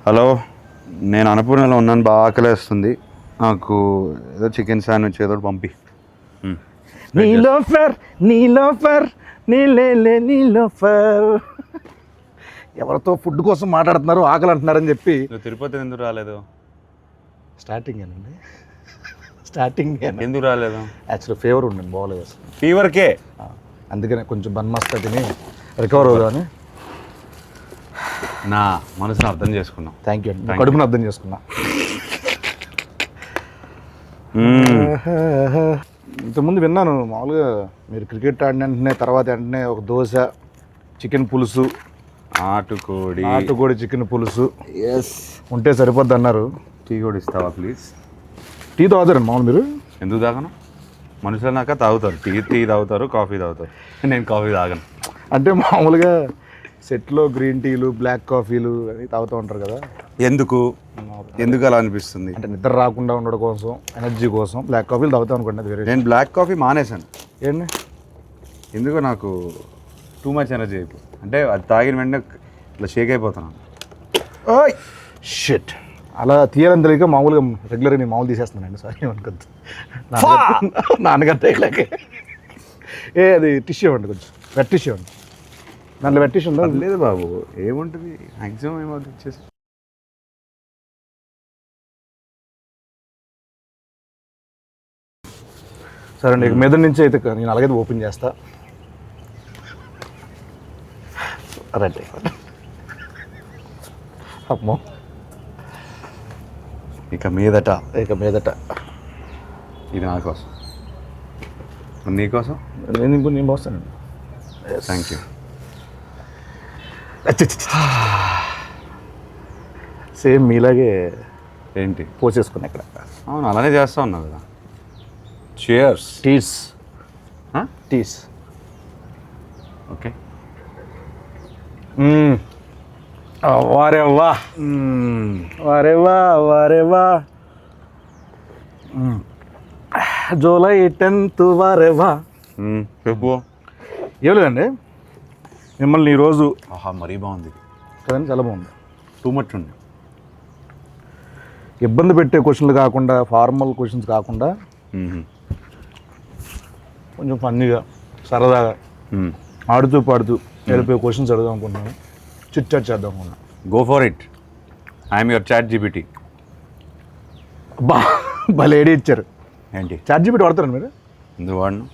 Hello, నేను అన్నపూర్ణలో ఉన్నాను, బాగా ఆకలేస్తుంది. నాకు ఏదో చికెన్ శాండ్విచ్ ఏదో పంపి. నీలోఫర్ నీలోఫర్ నీలోఫర్. ఎవరితో ఫుడ్ కోసం మాట్లాడుతున్నారు, ఆకలి అంటున్నారని చెప్పి. తిరుపతి ఎందుకు రాలేదు? స్టార్టింగ్ ఏనండి, స్టార్టింగ్ ఎందుకు రాలేదు? యాక్చువల్లీ ఫీవర్ ఉండండి, బాగోలేదు అసలు. ఫీవర్కే? అందుకనే కొంచెం బన్మస్తా తిని రికవర్ అవుదామని. నా మనసును అర్థం చేసుకున్నాం. థ్యాంక్ యూ అండి, కడుపును అర్థం చేసుకున్నా. ఇంతకుముందు విన్నాను మామూలుగా మీరు క్రికెట్ ఆడిన వెంటనే తర్వాత వెంటనే ఒక దోశ, చికెన్ పులుసు, నాటుకోడి చికెన్ పులుసు ఉంటే సరిపోద్ది అన్నారు. టీ కూడా ఇస్తావా ప్లీజ్? టీ తాగుతారండి మామూలు మీరు? ఎందుకు తాగను? మనుషులు నాక తాగుతారు, టీ తాగుతారు, కాఫీ తాగుతారు. నేను కాఫీ తాగను. అంటే మామూలుగా సెట్లో గ్రీన్ టీలు, బ్లాక్ కాఫీలు అని తాగుతూ ఉంటారు కదా, ఎందుకు అలా అనిపిస్తుంది? అంటే నిద్ర రాకుండా ఉండడం కోసం, ఎనర్జీ కోసం బ్లాక్ కాఫీలు తాగుతాం అనుకోండి. అది వేరే. నేను బ్లాక్ కాఫీ మానేశాను. ఏంటి? ఎందుకో నాకు టూ మచ్ ఎనర్జీ అయిపోయి, అంటే అది తాగిన వెంటనే ఇట్లా షేక్ అయిపోతున్నాను. ఓయ్ షిట్, అలా తీయాలని తెలియక మామూలుగా రెగ్యులర్గా నేను మామూలు తీసేస్తున్నానండి. సారీ అనుకోద్దు, నాన్నగారు తేగలేకే. అది టిష్యూ ఇవ్వండి, కొంచెం వెట్ టిష్యూ ఇవ్వండి. దాంట్లో వెట్ టిష్యూ ఉందా? లేదు బాబు, ఏముంటుంది మ్యాక్సిమం ఏమవుతుంది ఇచ్చేసి. సరే అండి, మీద నుంచి అయితే నేను అలాగైతే ఓపెన్ చేస్తా. రైట్, అమ్మో, ఇక మీదట ఇది నా కోసం, నీకోసం. నేను పోస్తానండి. Thank you. సేమ్ మీలాగే ఏంటి పోసేసుకున్నా ఇక్కడ. అవును, అలానే చేస్తా ఉన్నావు కదా. చియర్స్. టీస్ ఓకే. వారేవా జూలై 10th వారేవా. చెప్పు. ఏం లేదండి, మిమ్మల్ని ఈరోజు మరీ బాగుంది కదండి, చాలా బాగుంది. టూ మచ్ ఉంది. ఇబ్బంది పెట్టే క్వశ్చన్లు కాకుండా, ఫార్మల్ క్వశ్చన్స్ కాకుండా కొంచెం ఫన్నీగా, సరదాగా, ఆడుతూ పాడుతూ వెళ్ళిపోయే క్వశ్చన్స్ అడుగుదాం అనుకుంటున్నాను. చిట్ చాట్ చేద్దాం అనుకున్నాను. Go for it. I'm your ChatGPT. భలే ఐడియా ఇచ్చారు. ఏంటి? చాట్ జీపీటీ వాడతారండి మీరు? ఎందుకు వాడను,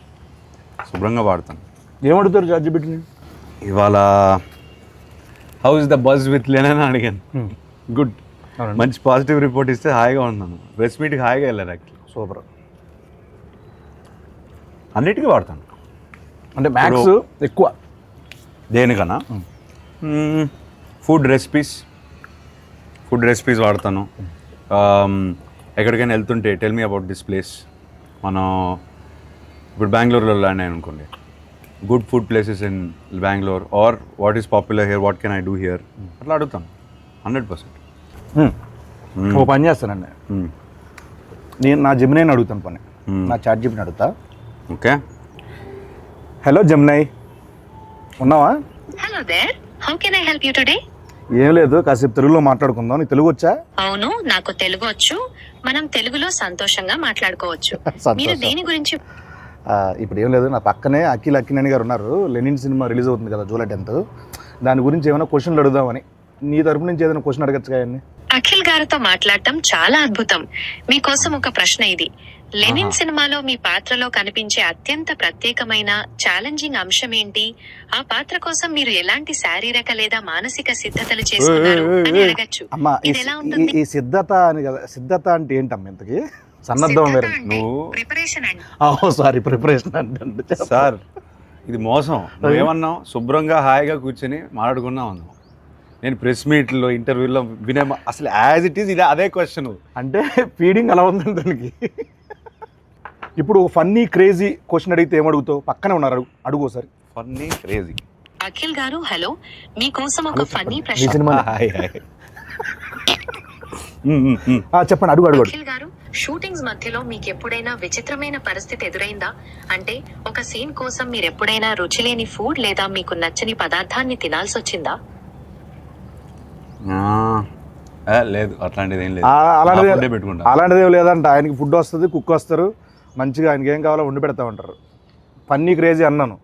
శుభ్రంగా వాడతాను. ఏం అడుగుతారు చాట్ జీపీటీని? ఇవాళ how is the buzz with లెన్ అని అడిగాను. గుడ్, మంచి పాజిటివ్ రిపోర్ట్ ఇస్తే హాయిగా ఉన్నాను. ప్రెస్ మీట్కి హాయిగా వెళ్ళాను. Actually super. అన్నిటికీ వాడతాను. అంటే మ్యాథ్స్ ఎక్కువ దేనికన్నా ఫుడ్ రెసిపీస్ వాడతాను. ఎక్కడికైనా వెళ్తుంటే tell me about this place. మనం ఇప్పుడు బెంగళూరులో ల్యాండ్ అయ్యాను అనుకోండి, good food places in Bengaluru are what is popular here, what can I do here, అట్లా అడుగుతాను 100%. ఓ పని చేస్తానండి, నేను నా జెమినైని అడుగుతాను పని, నా చాట్ జీపీటీని అడుగుతా. ఓకే. హలో జెమినై, ఉన్నావా? Hello there, how can I help you today? ఏం లేదు, కాసేపు తెలుగులో మాట్లాడుకుందాం. నీకు తెలుగు వచ్చా? అవును, నాకు తెలుగు వచ్చు. మనం తెలుగులో సంతోషంగా మాట్లాడుకోవచ్చు. మీరు దేని గురించి? ఇప్పుడు ఏం లేదు, నా పక్కనే అఖిల్ అక్కినేని గారు ఉన్నారు. లెనిన్ సినిమా రిలీజ్ అవుతుంది కదా జూలై 10th, దాని గురించి ఏమైనా క్వశ్చన్లు అడుగుదామని. నీ తరపు నుంచి ఏదైనా క్వశ్చన్ అడగచ్చు కదండి. అఖిల్ గారితో మాట్లాడటం చాలా అద్భుతం. మీకోసం ఒక ప్రశ్న ఇది. లెనిన్ సినిమాలో మీ పాత్రలో కనిపించే అత్యంత ప్రత్యేకమైన ఛాలెంజింగ్ అంశం ఏంటి? ఆ పాత్ర కోసం మీరు ఎలాంటి శారీరక లేదా మానసిక సిద్ధతలు చేసుకున్నారు అని అడగచ్చు. ఇది ఎలా ఉంటుంది? ఈ సిద్ధత అని కదా, సిద్ధత అంటే ఏంటమ్మా ఇంతకి? సన్నద్ధం వేరే. ప్రిపరేషన్ అండి. సారీ, ప్రిపరేషన్ అంటే సార్ ఇది మోసం. నువ్వేమన్నావు? శుభ్రంగా హాయిగా కూర్చొని మాట్లాడుకున్నావు అన్నావు. నేను ప్రెస్ మీట్లో ఇంటర్వ్యూలో వినే అసలు యాజ్ ఇట్ ఈస్ ఇది అదే క్వశ్చన్. అంటే ఫీడింగ్ అలా ఉందండి దానికి. ఇప్పుడు ఫన్నీ క్రేజీ క్వశ్చన్ అడిగితే ఏమడుగుతావు? పక్కనే ఉన్నారు, అడుగు సార్. Funny crazy. అఖిల్ గారు హలో, మీకోసం ఒక ఫన్నీ ప్రశ్న. చెప్పండి, అడుగు. అఖిల్ గారు, షూటింగ్స్ మధ్యలో మీకు ఎప్పుడైనా విచిత్రమైన పరిస్థితి ఎదురైందా? అంటే ఒక సీన్ కోసం మీరు ఎప్పుడైనా రుచిలేని ఫుడ్ లేదా మీకు నచ్చని పదార్థాన్ని తినాల్సి వచ్చిందా? లేదు అట్లాంటిది ఏం లేదు. అలాంటిది నా food ఏ పెట్టుకుంటా. అలాంటిది ఏం లేదంట. ఆయనకి ఫుడ్ వస్తుంది, కుక్ వస్తారు, మంచిగా ఆయనకి ఏం కావాలో వండి పెడతా ఉంటారు. ఫన్నీ క్రేజీ అన్నాను,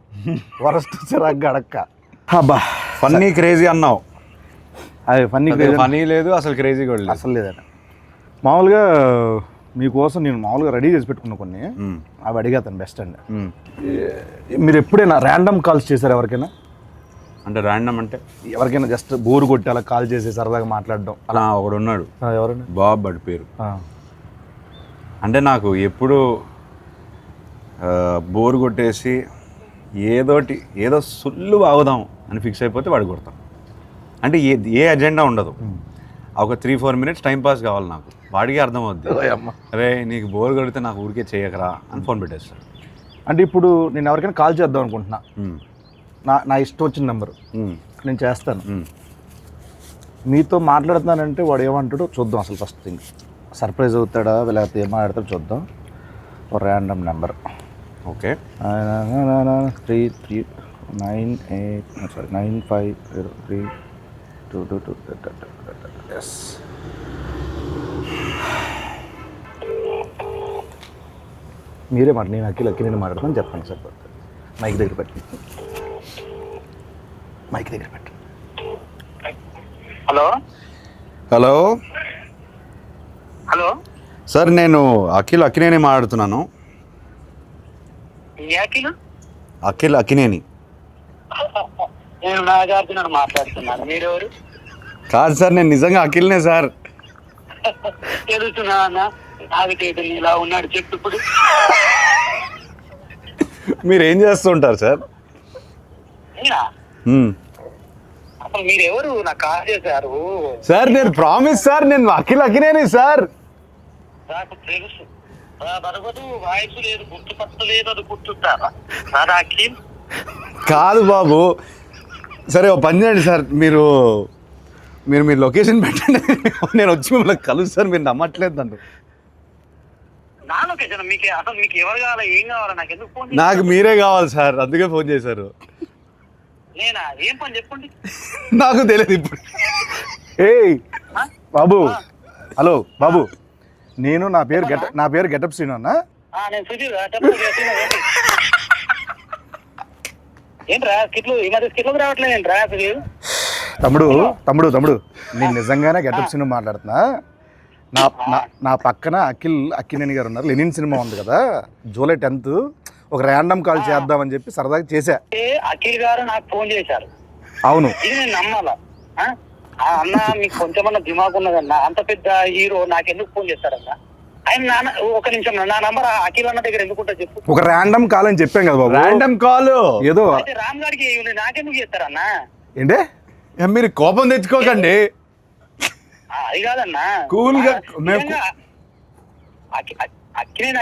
వరస్ట్ చిరాగ్గా అడక్క. అబ్బా ఫన్నీ క్రేజీ అన్నావు, అదే ఫన్నీ క్రేజీ ఫనీ లేదు అసలు, క్రేజీ కూడా లేదు అసలు లేదట. మామూలుగా మీకోసం నేను మామూలుగా రెడీ చేసి పెట్టుకున్నా కొన్ని, అవి అడిగేతాను బెస్ట్ అండి. మీరు ఎప్పుడైనా ర్యాండమ్ కాల్స్ చేశారు ఎవరికైనా? అంటే ర్యాండమ్ అంటే ఎవరికైనా జస్ట్ బోర్ కొట్టి అలా కాల్ చేసి సరదాగా మాట్లాడడం అలా ఒకడు ఉన్నాడు, ఎవరైనా? బాబ్ బడి పేరు. అంటే నాకు ఎప్పుడు బోర్ కొట్టేసి ఏదో సుల్లు బాగుదాం అని ఫిక్స్ అయిపోతే వాడు కొడతాం. అంటే ఏ అజెండా ఉండదు, ఒక 3-4 minutes టైం పాస్ కావాలి నాకు. వాడికి అర్థం అవుద్ది, అరే నీకు బోర్ కొడితే నాకు ఊరికే చేయకరా అని ఫోన్ పెట్టేస్తాడు. అంటే ఇప్పుడు నేను ఎవరికైనా కాల్ చేద్దాం అనుకుంటున్నా, నా ఇష్టం వచ్చిన నెంబరు నేను చేస్తాను. మీతో మాట్లాడుతున్నానంటే వాడు ఏమంటాడో చూద్దాం. అసలు ఫస్ట్ థింగ్ సర్ప్రైజ్ అవుతాడా లేకపోతే ఏం మాట్లాడతాడో చూద్దాం. ఒక ర్యాండమ్ నెంబర్. Okay, 9398 yes. మీరే మాట, నేను అక్కి నేను మాట్లాడతాను చెప్పండి సార్. మైక్ దగ్గర పెట్టి హలో హలో హలో సార్, నేను అక్కినేని మాట్లాడుతున్నాను. అక్కినేని. నేను నాగార్జున మాట్లాడుతున్నాను. మీరెవరు? కాదు సార్, నేను నిజంగా అఖిల్నే సార్. తెలుసునా అన్న, నాగటేటు ఇలా ఉన్నాడు చెప్పు ఇప్పుడు. మీరు ఏం చేస్తుంటారు సార్? అసలు మీరెవరు? నాకు కాల్ చేశారు సార్. నేను ప్రామిస్ సార్, నేను అఖినేని సార్. నాకు తెలుసు, బరగదు వాయిస్ లేదు, గుర్తుపట్టలేదు, అది గుర్తుంటారా సార్? అఖిల్ కాదు బాబు. సరే ఓ పని చేయండి సార్, మీరు లొకేషన్ పెట్టండి, నేను వచ్చి మిమ్మల్ని కలుస్తాను. మీరు నమ్మట్లేదు నన్ను. నా లొకేషన్ మీకు అసలు మీకు ఎవరు కావాలా, ఏం కావాలా? నాకు ఎందుకు ఫోన్? నాకు మీరే కావాలి సార్, అందుకే ఫోన్ చేశారు. నేనా? ఏం పని చెప్పండి. నాకు తెలియదు ఇప్పుడు. ఏయ్ బాబు, హలో బాబు, నేను నా పేరు గెటప్ శ్రీను అన్న. నేను సుధీర్. ఏంట్రా స్కిట్లు ఈ మధ్య స్కిట్లకు రావట్లేదు ఏంట్రా? తమ్ముడు నేను నిజంగానే గెటప్ శ్రీను మాట్లాడుతున్నా. నా పక్కన అక్కినేని గారు ఉన్నారు. లెనిన్ సినిమా ఉంది కదా, జూలై 10th ఒక ర్యాండమ్ కాల్ చేద్దామని చెప్పి సరదాగా చేశా. అఖిల్ గారు నాకు ఫోన్ చేశారు. అవును, ఇది నేను నమ్మాలా? అన్న మీకు కొంచెమన్నా దిమాగ్ ఉన్నదన్న, అంత పెద్ద హీరో నాకు ఎందుకు ఫోన్ చేస్తారన్న? ఆయన ఒక నిమిషం, నా నంబర్ అఖిల్ అన్న దగ్గర ఎందుకుంటా చెప్పు. ఒక ర్యాండమ్ కాల్ అని చెప్పాం కదా బాబు. ర్యాండమ్ కాల్ ఏదో రామ్ గారికి నాకెందుకు చేస్తారన్న? ఏంటే మీరు కోపం తెచ్చుకోకండి. అది కాదన్నా, కూల్ గా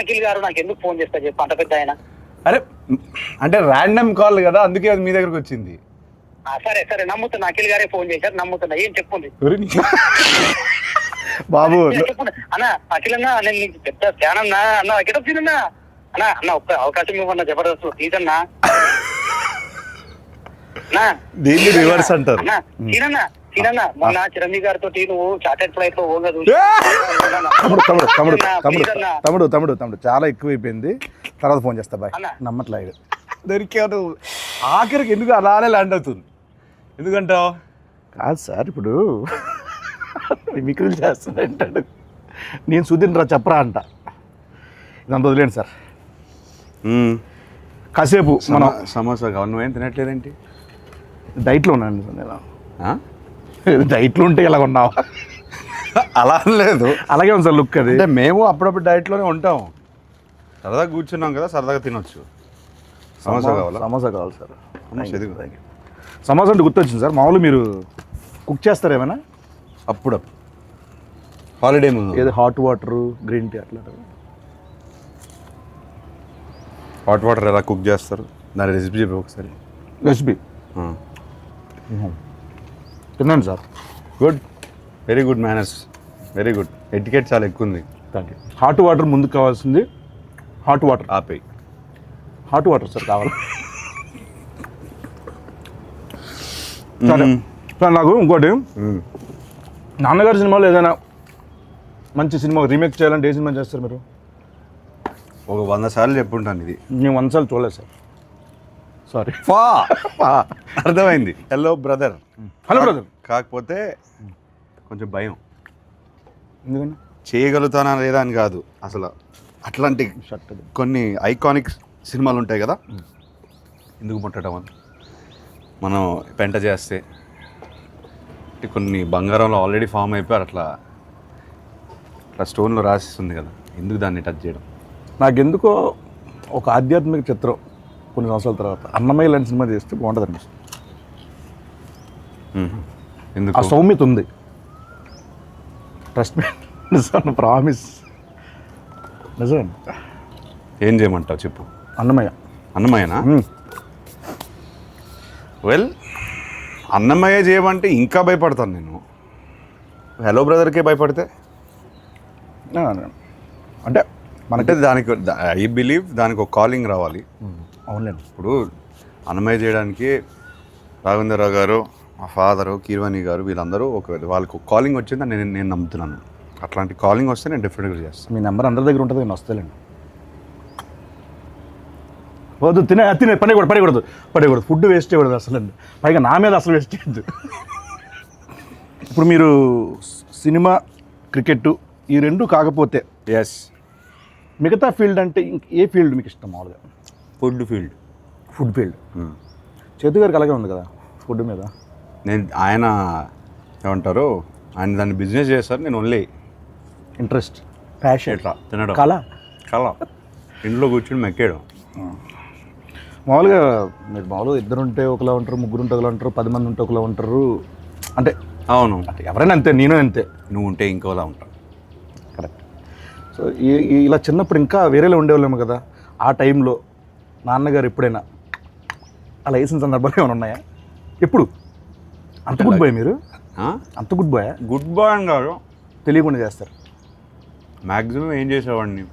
అఖిల్ గారు నాకు ఎందుకు ఫోన్ చేస్తారు చెప్పు, అంత పెద్ద ఆయన. అరే అంటే ర్యాండమ్ కాల్ కదా, అందుకే అది మీ దగ్గరకు వచ్చింది. సరే సరే నమ్ముతున్నా, అఖిల్ గారే ఫోన్ చేశారు, నమ్ముతున్నా. ఏం చెప్పండి బాబు. చెప్పండి అన్న. అఖిల్ అన్న, నేను నీకు పెద్ద ఫ్యాన్ అన్నా. అన్న అఖిల్ అన్న అన్న ఒక్క అవకాశం ఇవ్వన్నా, జబర్దస్త్ ప్లీజ్ అన్నా. దీన్ని రివర్స్ అంటారు. సీనన్న, మొన్న చిరంజీవి గారితో నువ్వు చార్టెడ్ ఫ్లైట్ లో ఓగా తమ్ముడు చాలా ఎక్కువైపోయింది, తర్వాత ఫోన్ చేస్తా బాయ్. నమ్మట్లేదు దొరికాడు. ఆఖరికి ఎందుకు అలానే ల్యాండ్ అవుతుంది? ఎందుకంటావు? కాదు సార్, ఇప్పుడు మిమిక్రీలు చేస్తానంటాడు, నేను సుధీర్ రా చెప్పరా అంట. ఇదంతా వదిలేండి సార్. కాసేపు మనం సమోసా కావాలి. నువ్వేం తినట్లేదేంటి? డైట్లో ఉన్నాను సార్ నేను. డైట్లో ఉంటే ఇలా ఉన్నావా? అలా లేదు, అలాగే ఉంది సార్ లుక్. అది అంటే మేము అప్పుడప్పుడు డైట్లోనే ఉంటాం, సరదాగా కూర్చున్నాం కదా, సరదాగా తినొచ్చు. సమోసా కావాలా? సమోసా కావాలి సార్. సమోసా అంటే గుర్తొచ్చింది సార్, మామూలు మీరు కుక్ చేస్తారు ఏమైనా? అప్పుడు హాలిడే ముందు ఏదో హాట్ వాటర్, గ్రీన్ టీ అట్లా. హాట్ వాటర్ ఎలా కుక్ చేస్తారు, దాని రెసిపీ చెప్పి ఒకసారి. రెసిపీ తిన్నాను sir. Good, very good manners, very good. Etiquette చాలా ఎక్కువ ఉంది. Thank you. హాట్ వాటర్ ముందుకు కావాల్సింది. హాట్ వాటర్ ఆపేయి. హాట్ వాటర్ సార్ కావాలి. సరే సార్, నాకు ఇంకోటి నాన్నగారి సినిమాలో ఏదైనా మంచి సినిమా రీమేక్ చేయాలంటే ఏ సినిమా చేస్తారు మీరు? ఒక 100 సార్లు చెప్పుంటాను ఇది. నేను 100 సార్లు చూడలేదు సార్, సారీ. అర్థమైంది. Hello brother. Hello brother. కాకపోతే కొంచెం భయం. ఎందుకని? చేయగలుగుతానా లేదా అని కాదు, అసలు అట్లాంటి షర్ట్ కొన్ని ఐకానిక్ సినిమాలు ఉంటాయి కదా, ఎందుకు ముట్టడం అని మనం పెంట చేస్తే కొన్ని బంగారంలో ఆల్రెడీ ఫామ్ అయిపోయారు, అట్లా స్టోన్లో రాసిస్తుంది కదా, ఎందుకు దాన్ని టచ్ చేయడం? నాకెందుకో ఒక ఆధ్యాత్మిక చిత్రం కొన్ని సంవత్సరాల తర్వాత అన్నమయ్య లాంటి సినిమా చేస్తే బాగుంటుంది అనిపిస్తుంది. ఎందుకు? ఆ సౌమ్యత ఉంది. ట్రస్ట్ మీ, నిజం, ప్రామిస్, నిజం. ఏం చేయమంటావు చెప్పు. అన్నమయ్య. అన్నమయ్యనా? వెల్, అన్నమయ్య చేయమంటే ఇంకా భయపడతాను నేను. హలో బ్రదర్కే భయపడితే అంటే మనకి దానికి ఐ బిలీవ్ దానికి ఒక కాలింగ్ రావాలి. అవునండి. ఇప్పుడు అన్నమయ్య చేయడానికి రాఘవేంద్రరావు గారు, మా ఫాదరు, కీర్వాణి గారు, వీళ్ళందరూ వాళ్ళకి ఒక కాలింగ్ వచ్చిందని నేను నమ్ముతున్నాను. అట్లాంటి కాలింగ్ వస్తే నేను డెఫినెట్గా చేస్తాను. మీ నెంబర్ అందరి దగ్గర ఉంటుంది, నేను వస్తానండి. వద్దు, తినే పడకూడదు ఫుడ్ వేస్ట్ చేయకూడదు అసలు. పైగా నా మీద అసలు వేస్ట్ చేయద్దు. ఇప్పుడు మీరు సినిమా, క్రికెట్ ఈ రెండు కాకపోతే ఎస్, మిగతా ఫీల్డ్ అంటే ఏ ఫీల్డ్ మీకు ఇష్టం మామూలుగా? Food field. Food field. చేతు గారికి అలాగే ఉంది కదా ఫుడ్ మీద. ఆయన ఏమంటారు, ఆయన దాన్ని బిజినెస్ చేస్తారు, నేను ఓన్లీ ఇంట్రెస్ట్, ప్యాషన్, ఎట్లా తినడం, కళ ఇంట్లో కూర్చుని మెక్కేయడం. మామూలుగా మీరు మామూలుగా 2 ఉంటే ఒకలా ఉంటారు, 3 ఉంటే ఒకలా ఉంటారు, 10 మంది ఉంటే ఒకలా ఉంటారు. అంటే అవును, అంటే ఎవరైనా అంతే, నేను అంతే. నువ్వు ఉంటే ఇంకోలా ఉంటావు. కరెక్ట్. సో ఇలా చిన్నప్పుడు ఇంకా వేరేలో ఉండేవాళ్ళేమో కదా. ఆ టైంలో నాన్నగారు ఎప్పుడైనా అలా వేసిన సందర్భాలు ఏమైనా ఉన్నాయా? ఎప్పుడు? అంత గుడ్ బాయ్ మీరు? అంత గుడ్ బాయ్? గుడ్ బాయ్ అని కాదు, తెలియకుండా చేస్తారు. మ్యాక్సిమం ఏం చేసేవాడిని,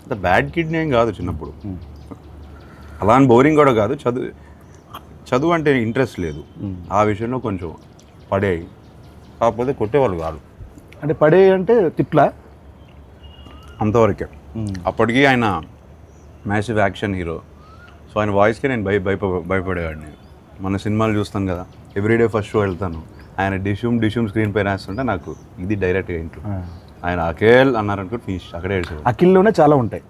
అంత బ్యాడ్ కిడ్ని ఏం కాదు చిన్నప్పుడు. అలా అని బోరింగ్ కూడా కాదు. చదువు అంటే ఇంట్రెస్ట్ లేదు, ఆ విషయంలో కొంచెం పడేవి. కాకపోతే కొట్టేవాళ్ళు కాదు. అంటే పడే అంటే తిట్లా? అంతవరకే. అప్పటికి ఆయన మ్యాసివ్ యాక్షన్ హీరో, సో ఆయన వాయిస్కి నేను భయపడేవాడిని. మన సినిమాలు చూస్తాను కదా, ఎవ్రీడే ఫస్ట్ షో వెళ్తాను, ఆయన డిష్యూమ్ స్క్రీన్ పై రాస్తుంటే నాకు ఇది డైరెక్ట్గా ఇంట్లో ఆయన అఖిల్ అన్నారనుకో ఫినిష్, అక్కడే ఏడ్చేవాడు. అఖిల్లోనే చాలా ఉంటాయి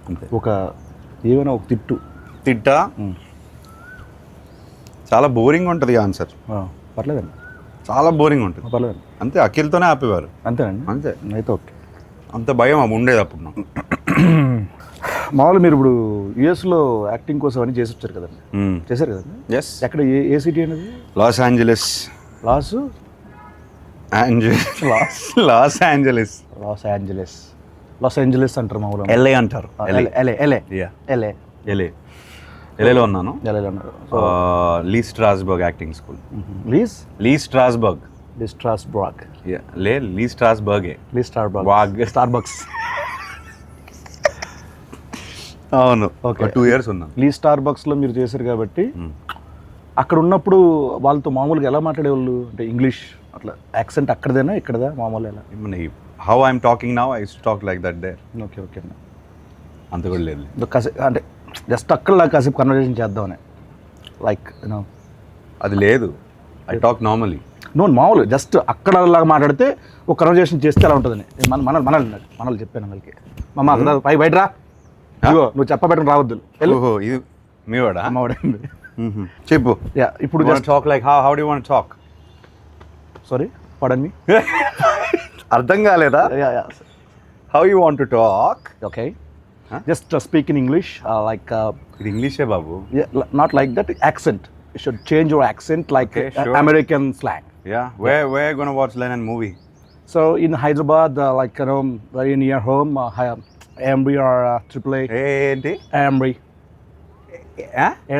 అంతే. ఏమైనా ఒక తిట్టా చాలా బోరింగ్ ఉంటుంది ఆన్సర్. పర్లేదండి, చాలా బోరింగ్ ఉంటుంది. పర్లేదండి. అంతే, అఖిల్తోనే ఆపేవారు. అంతేనండి. అంతే, అయితే ఓకే. అంత భయం ఉండేది అప్పుడు నాకు. మామూలు మీరు ఇప్పుడు యుఎస్లో యాక్టింగ్ కోసం అని చేసి వచ్చారు కదండి, చేశారు కదండి. ఎస్. ఎక్కడ, ఏ సిటీ అనేది? Los Angeles. లాస్ ఏంజలస్ అంటారు మామూలు. ఎల్ఏ అంటారు. ఎల్ఏలో ఉన్నాను. లీ స్ట్రాస్బర్గ్ యాక్టింగ్ స్కూల్. లీ స్ట్రాస్బర్గ్. స్టార్బక్స్. అవును, ఓకే. 2 years ఉన్నాను. లీ స్టార్బక్స్లో మీరు చేశారు కాబట్టి అక్కడ ఉన్నప్పుడు వాళ్ళతో మామూలుగా ఎలా మాట్లాడేవాళ్ళు? అంటే ఇంగ్లీష్ అట్లా యాక్సెంట్ అక్కడదేనా ఇక్కడదా మామూలు ఎలా? How I'm talking now, I use to talk like that there. Okay okay అన్న. అంత కూడా లేదు. అంటే జస్ట్ అక్కడ కాసేపు కన్వర్జేషన్ చేద్దామని, లైక్ యూనో అది లేదు. I talk normally. మామూలు జస్ట్ అక్కడ లాగా మాట్లాడితే ఒక కన్వర్జేషన్ చేస్తే ఎలా ఉంటుందని మనల్ని చెప్పాను వాళ్ళకి. మమ్మ బయట రా, నువ్వు చెప్పబెట్టడం రావద్దు. ఓహో, ఇది మీ వాడా? అమ్మవాడండి. చెప్పు. ఇప్పుడు talk like how do you want talk? Sorry, pardon me. అర్థం కాలేదా? How you want to talk? Okay, just speak in English, like ఇది ఇంగ్లీషే బాబు. Not like that accent. You should change your accent like sure. American slang. Yeah, where you gonna watch Lennon movie? So in Hyderabad, like very near home, Amri or AAA. ఏంటి Amri?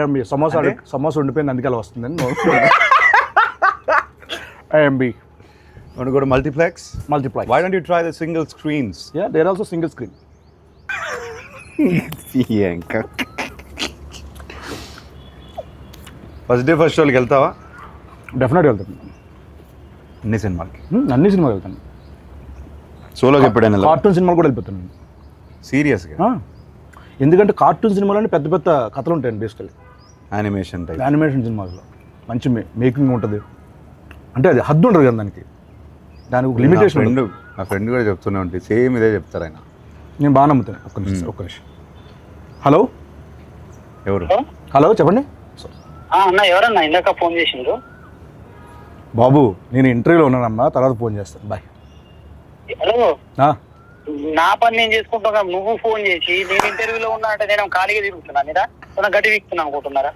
Amri. Samosa ఉండిపోయింది అందుకే అలా వస్తుందని. Amri. Want to go to multiplex? Why don't you try the single screens? Yeah, there are also single screen. First day first షోకి వెళ్తావా? డెఫినెట్గా వెళ్తాను. అన్ని సినిమాలకి. అన్ని సినిమాలు వెళ్తాను. సోలోకి ఎప్పుడైనా కార్టూన్ సినిమాలు కూడా వెళ్ళిపోతాను. సీరియస్గా? ఎందుకంటే కార్టూన్ సినిమాలు పెద్ద పెద్ద కథలు ఉంటాయండి బేసికలీ. Animation type. యానిమేషన్ సినిమాల్లో మంచి మేకింగ్ ఉంటుంది. అంటే అది హద్దు ఉండదు కదా దానికి ఒక లిమిటేషన్. నా ఫ్రెండ్ కూడా చెప్తూనే ఉంటుంది, సేమ్ ఇదే చెప్తారు ఆయన. నేను బాగా నమ్ముతాను. ఒక్క నిమిషం. హలో ఎవరు? హలో చెప్పండి. అన్న ఎవరన్నా ఇందాక ఫోన్ చేసిండ్రు? బాబు నేను ఇంటర్వ్యూలో ఉన్నానమ్మా, తర్వాత ఫోన్ చేస్తాను. బాయ్. హలో, నా పని నేను చేసుకుంటున్నా, నువ్వు ఫోన్ చేసి నేను ఇంటర్వ్యూలో ఉన్నా అంటే నేను ఖాళీగా తిరుగుతున్నా మీద గడ్డి వీక్తున్నా అనుకుంటున్నారా?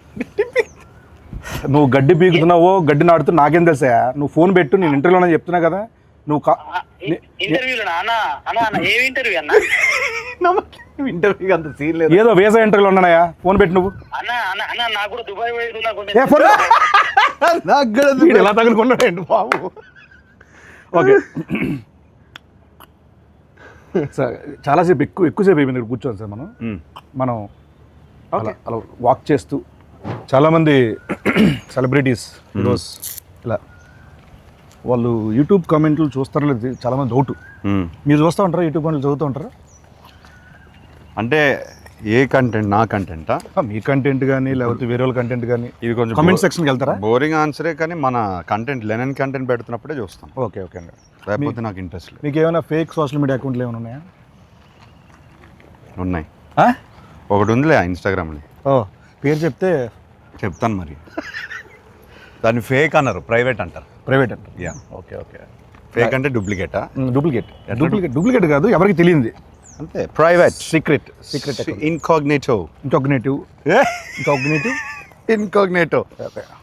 నువ్వు గడ్డి పీకుతున్నావో గడ్డి నాడుతూ నాకేం తెలుసా? నువ్వు ఫోన్ పెట్టు, నేను ఇంటర్వ్యూలో చెప్తున్నా కదా. నువ్వు ఇంటర్వ్యూలో అన్న ఏమి ఇంటర్వ్యూ అన్న? ఇంటర్వ్యూ అంత సీన్ లేదు, ఏదో వేసా ఇంటర్వ్యూలో ఉన్నాయా. ఫోన్ పెట్టు నువ్వు. అన్న అన్న అన్న నాకు కూడా దుబాయ్ ఎలా తగులుకున్నాడండి బాబు. ఓకే సార్, చాలాసేపు ఎక్కువసేపు అయిపోయింది ఇక్కడ కూర్చోండి సార్. మనం అలా వాక్ చేస్తూ చాలామంది సెలబ్రిటీస్ హీరోస్ ఇలా వాళ్ళు యూట్యూబ్ కామెంట్లు చూస్తారో లేదు చాలామంది డౌట్. మీరు చూస్తూ ఉంటారా యూట్యూబ్ కామెంట్లు చదువుతూ ఉంటారా? అంటే ఏ కంటెంట్? నా కంటెంటా? మీ కంటెంట్ కానీ లేకపోతే వేరే వాళ్ళ కంటెంట్ కానీ? ఇది కొంచెం కామెంట్ సెక్షన్కి వెళ్తారా? బోరింగ్ ఆన్సరే, కానీ మన కంటెంట్ లెనన్ కంటెంట్ పెడుతున్నప్పుడే చూస్తాం. ఓకే ఓకే అండి. లేకపోతే నాకు ఇంట్రెస్ట్ లేదు. మీకు ఏమైనా ఫేక్ సోషల్ మీడియా అకౌంట్లు ఏమైనా ఉన్నాయా? ఉన్నాయి. ఒకటి ఉందిలే ఇన్స్టాగ్రామ్లో. పేరు చెప్తే చెప్తాను మరి. దాన్ని ఫేక్ అన్నారు, ప్రైవేట్ అంటారు. ప్రైవేట్ అంటారు. యా. Okay okay. ఫేక్ అంటే డూప్లికేటా? డూప్లికేట్ కాదు, ఎవరికి తెలియంది అంతే. Private, secret incognito.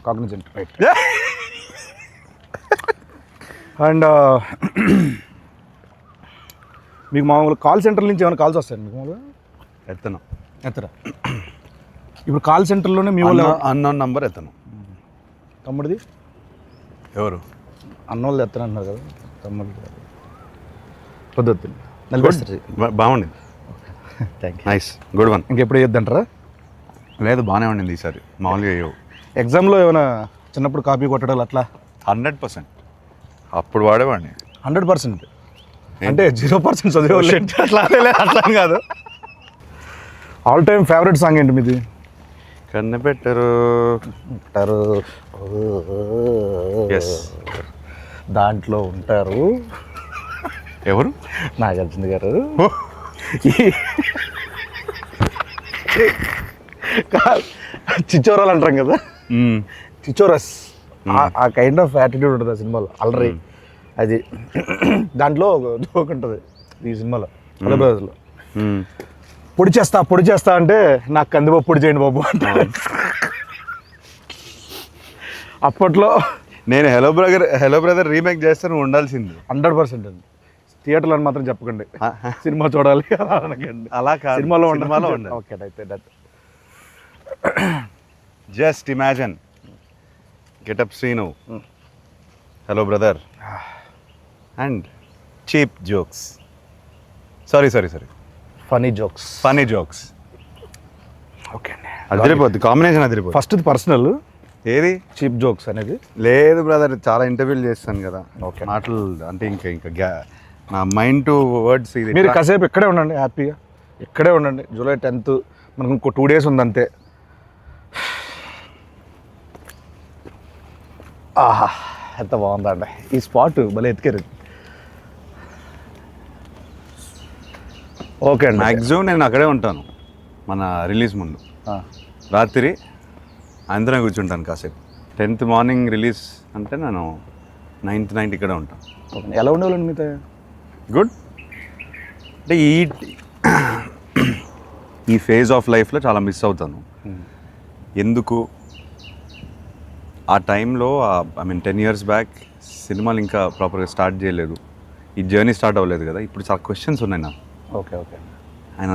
Cognizant right. And మీకు మామూలు కాల్ సెంటర్ నుంచి ఏమైనా కాల్స్ వస్తాయండి మీకు? మామూలుగా ఎత్తరా? ఇప్పుడు కాల్ సెంటర్లోనే మీ వాళ్ళు అన్నోన్ నంబర్ ఎత్తను. తమ్ముడిది ఎవరు? అన్నోళ్ళు ఎత్తను అన్నారు కదా, తమ్ముడు బాగుండింది. Thank you. Nice, good one. ఇంకెప్పుడు వేయొద్దంటారా? లేదు, బాగానే ఉండింది ఈసారి. మామూలుగా అయ్యవు. ఎగ్జామ్లో ఏమైనా చిన్నప్పుడు కాపీ కొట్టడాలు అట్లా? 100%. అప్పుడు వాడేవాడిని. 100%? అంటే 0% చదివేవాళ్ళు అట్లా కాదు. ఆల్ టైమ్ ఫేవరెట్ సాంగ్ ఏంటి మీది? కన్నెపెట్టరు. దాంట్లో ఉంటారు ఎవరు? నాగార్జున గారు. చిచ్చోరాలు అంటాం కదా, చిచ్చోరస్, ఆ కైండ్ ఆఫ్ యాటిట్యూడ్ ఉంటుంది ఆ సినిమాలో. అల్లరి అది. దాంట్లో జోక్ ఉంటుంది ఈ సినిమాలో, బ్రదర్స్లో. పొడి చేస్తా అంటే నాకు కందిపప్పు పొడి చేయండి బాబు అంటే. అప్పట్లో నేను హలో బ్రదర్ రీమేక్ చేస్తే నువ్వు ఉండాల్సింది. 100% అండి. థియేటర్లో అని మాత్రం చెప్పకండి, సినిమా చూడాలి అనకండి. అలా కాదు, సినిమాలో ఉండాలి. ఓకే అయితే just imagine Getup Srinu, hello brother, and cheap jokes. Sorry funny jokes. Okay అండి, అదిరిపోద్ది కాంబినేషన్. అదిరిపోద్ది. ఫస్ట్ పర్సనల్ ఏది చీప్ జోక్స్ అనేది లేదు బ్రదర్, చాలా ఇంటర్వ్యూలు చేస్తాను కదా. ఓకే. మాటలు అంటే ఇంకా నా మైండ్ టు వర్డ్స్. ఇది మీరు కాసేపు ఇక్కడే ఉండండి, హ్యాపీగా ఇక్కడే ఉండండి. జూలై 10th మనకు ఇంకో 2 days ఉంది అంతే. ఆహా, ఎంత బాగుందండి ఈ స్పాట్, భలే ఎత్తికారు. ఓకే అండి. మ్యాక్సిమం నేను అక్కడే ఉంటాను మన రిలీజ్ ముందు. రాత్రి అందరం కూర్చుంటాను కాసేపు. 10th మార్నింగ్ రిలీజ్ అంటే నేను 9th నైట్ ఇక్కడే ఉంటాను. ఎలా ఉండేవాళ్ళండి మీతో? గుడ్. అంటే ఈ ఫేజ్ ఆఫ్ లైఫ్లో చాలా మిస్ అవుతాను. ఎందుకు ఆ టైంలో, ఐ మీన్ 10 years బ్యాక్ సినిమాలు ఇంకా ప్రాపర్గా స్టార్ట్ చేయలేదు, ఈ జర్నీ స్టార్ట్ అవ్వలేదు కదా. ఇప్పుడు చాలా క్వశ్చన్స్ ఉన్నాయి నాకు. ఓకే. ఆయన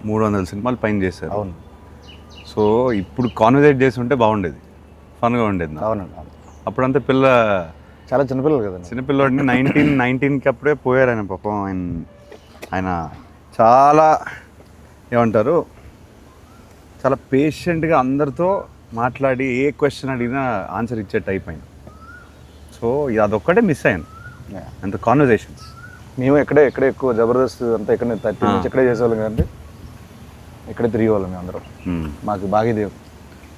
300 సినిమాలు పైన చేశారు. అవును. సో ఇప్పుడు కాన్వర్సేట్ చేసి ఉంటే బాగుండేది, ఫన్గా ఉండేది. అవునండి. అప్పుడంతా చాలా చిన్నపిల్లలు కదా, చిన్నపిల్లడిని 19 అప్పుడే పోయారు ఆయన. పాపం ఆయన చాలా ఏమంటారు, చాలా పేషెంట్గా అందరితో మాట్లాడి ఏ క్వశ్చన్ అడిగినా ఆన్సర్ ఇచ్చే టైప్ ఆయన. సో సో అదొక్కటే మిస్ అయ్యాను అంత కాన్వర్జేషన్స్. మేము ఎక్కడే ఎక్కువ జబర్దస్త్ అంతా ఇక్కడ 30 నుంచి ఇక్కడే చేసేవాళ్ళం కదండి, ఇక్కడే తిరిగేవాళ్ళం మేము అందరం. మాకు బాగా ఇది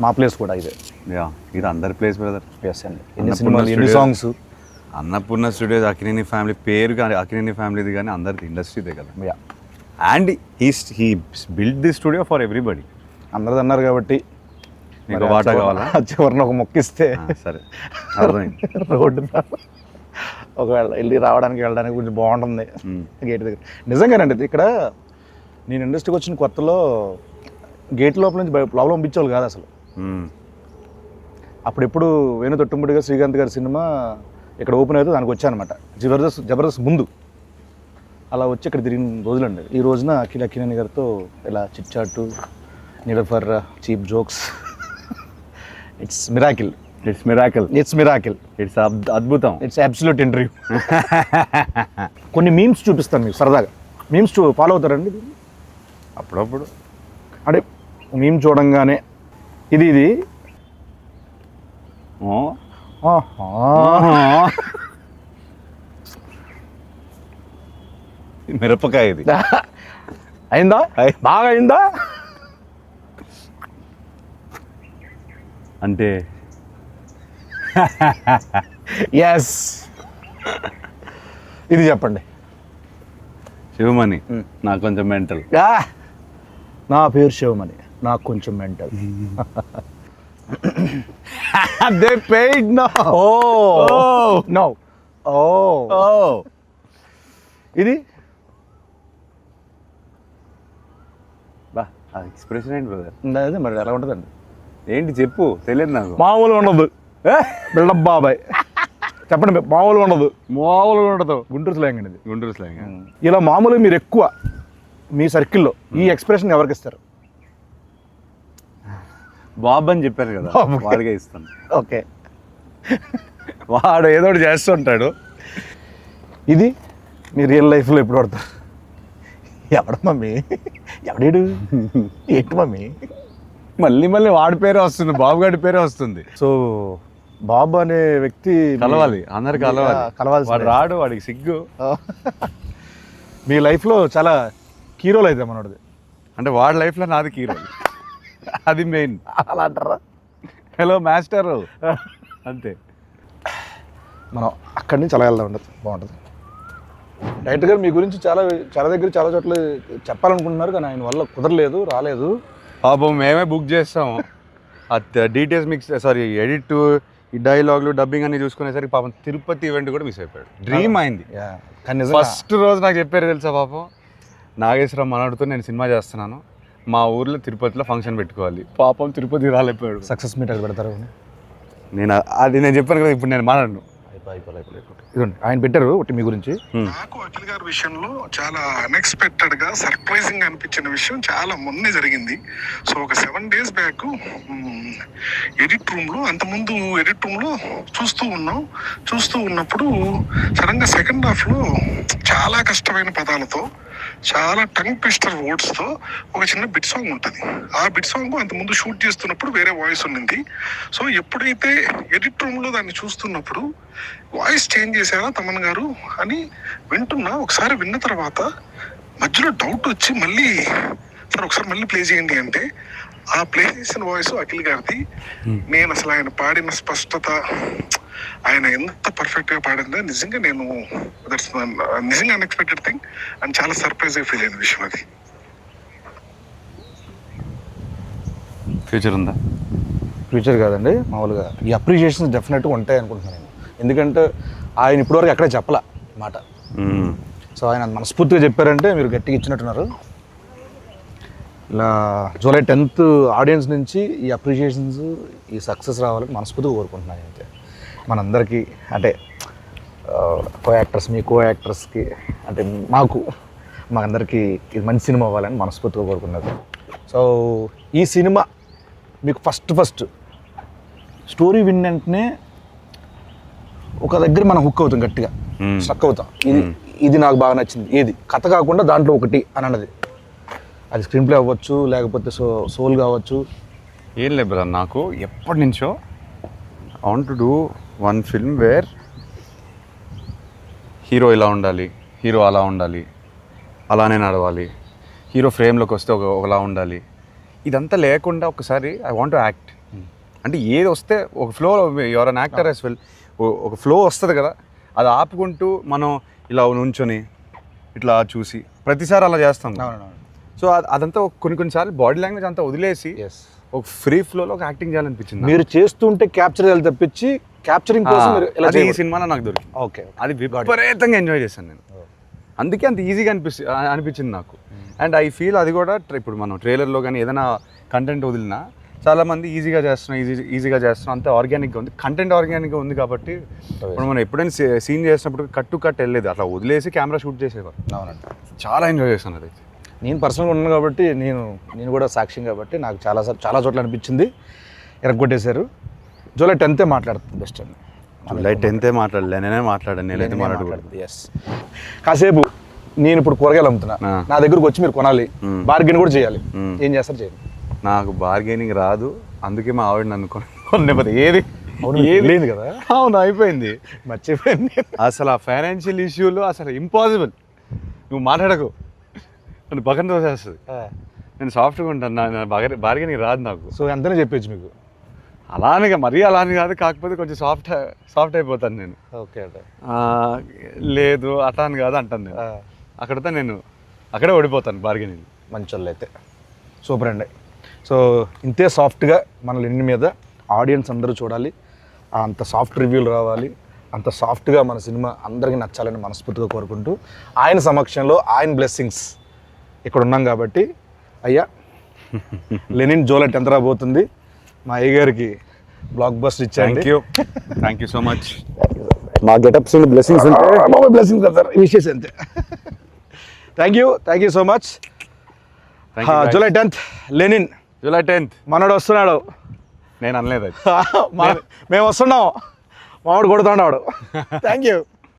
మా ప్లేస్ కూడా ఇదే. ఇది అందరి ప్లేస్ బ్రదర్. ఎస్ అండి, ఎన్ని సినిమాలు ఎన్ని songs. Annapurna studios Akkineni family పేరు కానీ అక్కినేని ఫ్యామిలీది కానీ అందరిది ఇండస్ట్రీదే కదా. And he build the studio for everybody. అందరిది అన్నారు కాబట్టి మీకు వాటా కావాలా? చివరిని ఒక మొక్కిస్తే సరే అర్థమైంది. రోడ్డు ఒకవేళ వెళ్ళి రావడానికి వెళ్ళడానికి కొంచెం బాగుంటుంది గేట్ దగ్గర. నిజంగానండి ఇక్కడ నేను ఇండస్ట్రీకి వచ్చిన కొత్తలో గేట్ లోపల నుంచి లోపల పంపించేవాళ్ళు కాదు అసలు. అప్పుడెప్పుడు వేణు తొట్టుముడిగా శ్రీకాంత్ గారి సినిమా ఇక్కడ ఓపెన్ అయితే దానికి వచ్చానమాట, జబర్దస్త్ ముందు. అలా వచ్చి ఇక్కడ తిరిగిన రోజులండి. ఈ రోజున అక్కినేని గారితో ఇలా చిట్చాటు, నీడర్ for cheap jokes. It's miracle. అద్భుతం. It's absolute interview. కొన్ని మీమ్స్ చూపిస్తాను మీకు సరదాగా. మీమ్స్ ఫాలో అవుతారండి అప్పుడప్పుడు? అంటే మీమ్ చూడంగానే ఇది మిరపకాయ ఇది అయిందా, బాగా అయిందా అంటే ఎస్. ఇది చెప్పండి. శివమణి నాకు కొంచెం మెంటల్. నా పేరు శివమణి, నాకు కొంచెం mental. They paid no. No. ఇది బా ఎక్స్ప్రెషన్ ఏంటి బ్రదర్? అదే మరి ఎలా ఉంటుందండి? ఏంటి చెప్పు, తెలియదు నాకు. మామూలుగా ఉండదు బిల్డప్ బాబాయ్. చెప్పండి, మామూలుగా ఉండదు. గుంటూరు స్లాంగ్ అండి ఇది. గుంటూరు స్లాంగ్. ఇలా మామూలుగా మీరు ఎక్కువ మీ సర్కిల్లో ఈ ఎక్స్ప్రెషన్ ఎవరికి ఇస్తారు? బాబు అని చెప్పారు కదా, వాడిగా ఇస్తాను. ఓకే, వాడు ఏదో ఒకటి చేస్తుంటాడు. ఇది మీ రియల్ లైఫ్లో ఎప్పుడు పడతారు? ఎవడ మమ్మీ, ఎవడేడు, ఏంటి మమ్మీ? మళ్ళీ వాడి పేరే వస్తుంది, బాబు గారి పేరే వస్తుంది. సో బాబు అనే వ్యక్తి కలవాలి, అందరు కలవాలి. వాడు రాడు, వాడికి సిగ్గు. మీ లైఫ్లో చాలా కీ రోల్ అయితే మనోడిది. అంటే వాడి లైఫ్లో నాది కీ రోల్, అది మెయిన్. అలా అంటారా? హలో మాస్టర్ అంతే. మనం అక్కడి నుంచి అలా వెళ్దాం, ఉండదు, బాగుంటుంది. డైరెక్టర్ గారు మీ గురించి చాలా దగ్గర చాలా చోట్ల చెప్పాలనుకుంటున్నారు, కానీ ఆయన వల్ల కుదరలేదు, రాలేదు. పాపం మేమే బుక్ చేస్తాము. డీటెయిల్స్ మిక్స్ ఎడిట్, ఈ డైలాగులు, డబ్బింగ్ అన్ని చూసుకునేసరికి పాపం తిరుపతి ఈవెంట్ కూడా మిస్ అయిపోయాడు. డ్రీమ్ అయింది. ఫస్ట్ రోజు నాకు చెప్పారు తెలుసా, పాపం నాగేశ్వరరావు మనోడితో నేను సినిమా చేస్తున్నాను, మా ఊర్లో తిరుపతిలో ఫంక్షన్ పెట్టుకోవాలి. పాపం తిరుపతి రాలేకపోయాడు. సక్సెస్ మీట్ అక్కడ పెడతారు. నేను చెప్పాను కదా, ఇప్పుడు నేను మాట్లాడను. ఇదండి ఆయన పెట్టారు ఒకటి మీ గురించి. నాకు అఖిల్ గారి విషయంలో చాలా అన్ఎక్స్పెక్టెడ్ గా సర్ప్రైజింగ్ అనిపించిన విషయం చాలా మొన్నే జరిగింది. సో ఒక 7 days బ్యాక్ ఎడిట్ రూమ్ లో, అంతకుముందు ఎడిట్ రూమ్ లో చూస్తూ ఉన్నప్పుడు సడన్ గా సెకండ్ హాఫ్ లో చాలా కష్టమైన పదాలతో, చాలా టంగ్ ట్విస్టర్ వర్డ్స్ తో ఒక చిన్న బిట్ సాంగ్ ఉంటుంది. ఆ బిట్ సాంగ్ అంతకుముందు షూట్ చేస్తున్నప్పుడు వేరే వాయిస్ ఉండింది. సో ఎప్పుడైతే ఎడిట్ రూమ్ లో దాన్ని చూస్తున్నప్పుడు వాయిస్ చేంజ్ చేశారా తమన్ గారు అని వింటున్నా. ఒకసారి విన్న తర్వాత మధ్యలో డౌట్ వచ్చి మళ్ళీ సార్ ఒకసారి మళ్ళీ ప్లే చేయండి అంటే, ఆ ప్లే చేసిన వాయిస్ అఖిల్ గారిది. నేను అసలు ఆయన పాడిన స్పష్టత, ఆయన ఎంత పర్ఫెక్ట్ గా పాడిందో నిజంగా నిజంగా అన్ఎక్స్పెక్టెడ్ థింగ్ అండ్ చాలా సర్ప్రైజ్ గా ఫీల్ అయిన విషయం అది. ఫ్యూచర్ ఉందా? ఫ్యూచర్ కాదండి, మామూలుగా ఈ అప్రిషియేషన్స్ డెఫినెట్గా ఉంటాయి అనుకుంటున్నాను నేను. ఎందుకంటే ఆయన ఇప్పటివరకు ఎక్కడే చెప్పలా మాట. సో ఆయన మనస్ఫూర్తిగా చెప్పారంటే మీరు గట్టిగా ఇచ్చినట్టున్నారు. ఇలా July 10th ఆడియన్స్ నుంచి ఈ అప్రిషియేషన్స్, ఈ సక్సెస్ రావాలని మనస్ఫూర్తిగా కోరుకుంటున్నాను. అయితే మనందరికీ, అంటే కో యాక్టర్స్కి అంటే మాకందరికీ ఇది మంచి సినిమా అవ్వాలని మనస్ఫూర్తిగా కోరుకున్నది. సో ఈ సినిమా మీకు ఫస్ట్ స్టోరీ విన్ వెంటనే ఒక దగ్గర మనం హుక్ అవుతాం, గట్టిగా స్ట్రక్ అవుతాం. ఇది నాకు బాగా నచ్చింది, ఏది కథ కాకుండా దాంట్లో ఒకటి అని అన్నది. అది స్క్రీన్ ప్లే అవ్వచ్చు, లేకపోతే సోల్ కావచ్చు. ఏం లేదు బ్రదర్, నాకు ఎప్పటి నుంచో I want to do one film where hero ఇలా ఉండాలి, హీరో అలా ఉండాలి, అలానే నడవాలి, హీరో ఫ్రేమ్లోకి వస్తే ఒకలా ఉండాలి. ఇదంతా లేకుండా ఒకసారి ఐ వాంట్ టు యాక్ట్. అంటే ఏది వస్తే ఒక flow, your an actor as well, ఒక ఫ్లో వస్తుంది కదా, అది ఆపుకుంటూ మనం ఇలా నుంచొని ఇట్లా చూసి ప్రతిసారి అలా చేస్తాం. సో అదంతా కొన్నిసార్లు బాడీ లాంగ్వేజ్ అంతా వదిలేసి ఒక ఫ్రీ ఫ్లోలో ఒక యాక్టింగ్ చేయాలనిపించింది. మీరు చేస్తుంటే క్యాప్చర్ చేయాలి తప్పించి క్యాప్చరింగ్ కోసం మీరు ఇలా అది ఈ సినిమాలో నాకు దొరికింది. ఓకే, అది విపరీతంగా ఎంజాయ్ చేశాను నేను. అందుకే అంత ఈజీగా అనిపించింది నాకు. అండ్ ఐ ఫీల్ అది కూడా ఇప్పుడు మనం ట్రైలర్లో కానీ ఏదైనా కంటెంట్ వదిలినా చాలామంది ఈజీగా చేస్తున్నాం అంతే ఆర్గానిక్గా ఉంది. కంటెంట్ ఆర్గానిక్గా ఉంది కాబట్టి ఇప్పుడు మనం ఎప్పుడైనా సీన్ చేసినప్పుడు కట్ టు కట్ వెళ్ళేది, అట్లా వదిలేసి కెమెరా షూట్ చేసేవారు. అవునండి, చాలా ఎంజాయ్ చేశాను అది. నేను పర్సనల్గా ఉన్నాను కాబట్టి నేను కూడా సాక్ష్యం కాబట్టి నాకు చాలా చోట్ల అనిపించింది. ఎరగొట్టేశారు. జూలై 10th మాట్లాడుతుంది బెస్ట్ అండి. జూలై 10th మాట్లాడలే, నేనే మాట్లాడాను. నేనైతే మాట్లాడకూడదు. ఎస్, కాసేపు నేను ఇప్పుడు కూరగాయలు అమ్ముతున్నా, నా దగ్గరకు వచ్చి మీరు కొనాలి, బార్గెన్ కూడా చేయాలి. ఏం చేస్తారు? చేయండి. నాకు బార్గెనింగ్ రాదు, అందుకే మా ఆవిడ నన్ను కొనలేకపోతే ఏది లేదు కదా. అవును, అయిపోయింది, మర్చిపోయింది. అసలు ఆ ఫైనాన్షియల్ ఇష్యూలు అసలు ఇంపాసిబుల్. నువ్వు మాట్లాడకు, నన్ను పక్కన తోసేస్తుంది. నేను సాఫ్ట్గా ఉంటాను, నా బార్గెనింగ్ రాదు నాకు. సో ఎంతనే చెప్పచ్చు మీకు? అలానే మరీ అలానే కాదు, కాకపోతే కొంచెం సాఫ్ట్ అయిపోతాను నేను. ఓకే అంటే లేదు అట్లా అని కాదు అంటాను నేను. అక్కడితో నేను అక్కడే ఓడిపోతాను బార్గెనింగ్. మంచి వాళ్ళు అయితే సూపర్ అండి. సో ఇంతే సాఫ్ట్గా మన లెనిన్ మీద ఆడియన్స్ అందరూ చూడాలి, అంత సాఫ్ట్ రివ్యూలు రావాలి, అంత సాఫ్ట్గా మన సినిమా అందరికీ నచ్చాలని మనస్ఫూర్తిగా కోరుకుంటూ ఆయన సమక్షంలో ఆయన బ్లెస్సింగ్స్ ఇక్కడ ఉన్నాం కాబట్టి అయ్యా లెనిన్ జూలై 10th రాబోతుంది. మా అయ్య గారికి బ్లాక్ బస్టర్ ఇచ్చాను. Thank you so much. మా గెటప్స్ బ్లెస్సింగ్స్ ఉంటే బ్లెస్సింగ్స్ కదా విషెస్ అంతే. Thank you so much. July 10th Lenin, July 10th మనోడు వస్తున్నాడు. నేను అనలేదు, మేము వస్తున్నాం, మావాడు కొడుతున్నాడు. Thank you.